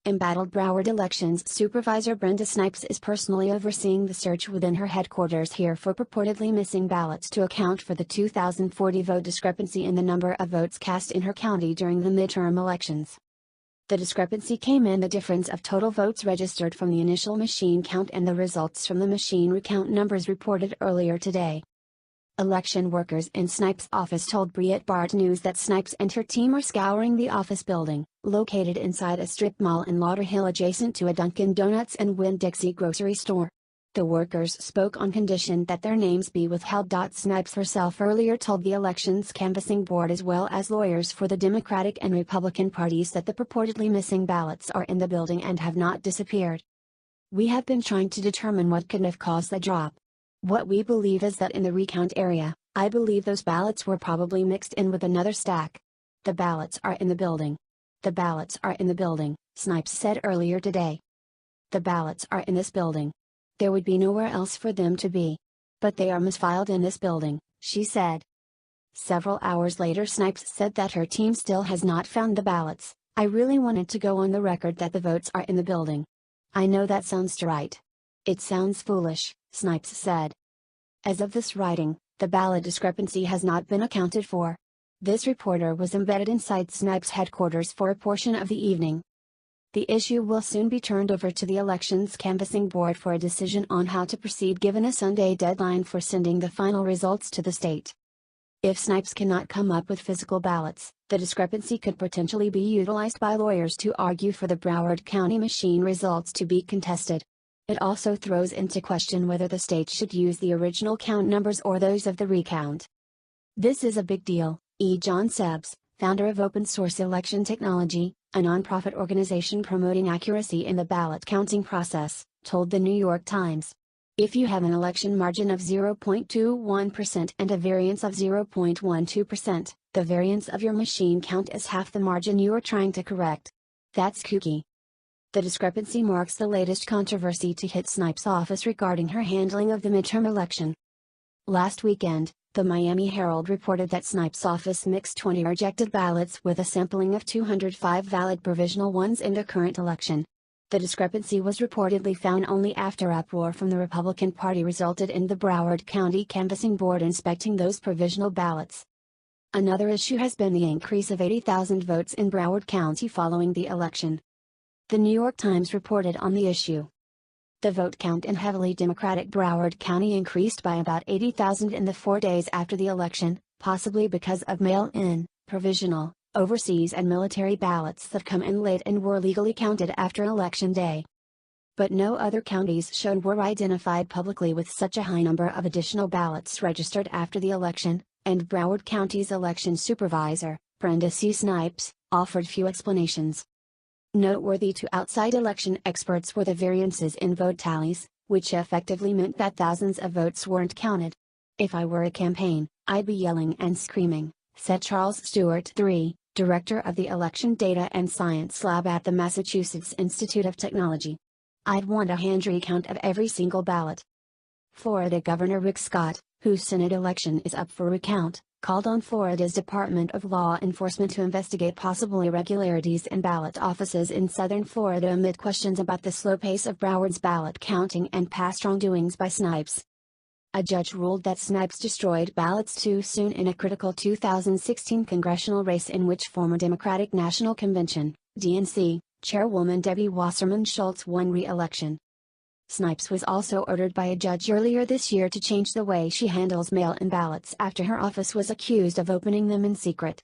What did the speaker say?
Embattled Broward elections supervisor Brenda Snipes is personally overseeing the search within her headquarters here for purportedly missing ballots to account for the 2040 vote discrepancy in the number of votes cast in her county during the midterm elections. The discrepancy came in the difference of total votes registered from the initial machine count and the results from the machine recount numbers reported earlier today. Election workers in Snipes' office told Breitbart News that Snipes and her team are scouring the office building, located inside a strip mall in Lauderhill adjacent to a Dunkin' Donuts and Winn-Dixie grocery store. The workers spoke on condition that their names be withheld. Snipes herself earlier told the elections canvassing board as well as lawyers for the Democratic and Republican parties that the purportedly missing ballots are in the building and have not disappeared. "We have been trying to determine what could have caused the drop. What we believe is that in the recount area, I believe those ballots were probably mixed in with another stack. The ballots are in the building. The ballots are in the building," Snipes said earlier today. "The ballots are in this building. There would be nowhere else for them to be. But they are misfiled in this building," she said. Several hours later Snipes said that her team still has not found the ballots. "I really wanted to go on the record that the votes are in the building. I know that sounds right. It sounds foolish," Snipes said. As of this writing, the ballot discrepancy has not been accounted for. This reporter was embedded inside Snipes' headquarters for a portion of the evening. The issue will soon be turned over to the Elections Canvassing Board for a decision on how to proceed given a Sunday deadline for sending the final results to the state. If Snipes cannot come up with physical ballots, the discrepancy could potentially be utilized by lawyers to argue for the Broward County machine results to be contested. It also throws into question whether the state should use the original count numbers or those of the recount. "This is a big deal," John Sebs, founder of Open Source Election Technology, a nonprofit organization promoting accuracy in the ballot counting process, told the New York Times. "If you have an election margin of 0.21% and a variance of 0.12%, the variance of your machine count is half the margin you are trying to correct. That's kooky." The discrepancy marks the latest controversy to hit Snipes' office regarding her handling of the midterm election. Last weekend, the Miami Herald reported that Snipes' office mixed 20 rejected ballots with a sampling of 205 valid provisional ones in the current election. The discrepancy was reportedly found only after uproar from the Republican Party resulted in the Broward County Canvassing Board inspecting those provisional ballots. Another issue has been the increase of 80,000 votes in Broward County following the election. The New York Times reported on the issue. The vote count in heavily Democratic Broward County increased by about 80,000 in the 4 days after the election, possibly because of mail-in, provisional, overseas and military ballots that come in late and were legally counted after Election Day. But no other counties shown were identified publicly with such a high number of additional ballots registered after the election, and Broward County's election supervisor, Brenda Snipes, offered few explanations. Noteworthy to outside election experts were the variances in vote tallies, which effectively meant that thousands of votes weren't counted. "If I were a campaign, I'd be yelling and screaming," said Charles Stewart III, director of the Election Data and Science Lab at the Massachusetts Institute of Technology. "I'd want a hand recount of every single ballot." Florida Governor Rick Scott, whose Senate election is up for recount, called on Florida's Department of Law Enforcement to investigate possible irregularities in ballot offices in southern Florida amid questions about the slow pace of Broward's ballot counting and past wrongdoings by Snipes. A judge ruled that Snipes destroyed ballots too soon in a critical 2016 congressional race in which former Democratic National Convention, DNC, Chairwoman Debbie Wasserman Schultz won re-election. Snipes was also ordered by a judge earlier this year to change the way she handles mail-in ballots after her office was accused of opening them in secret.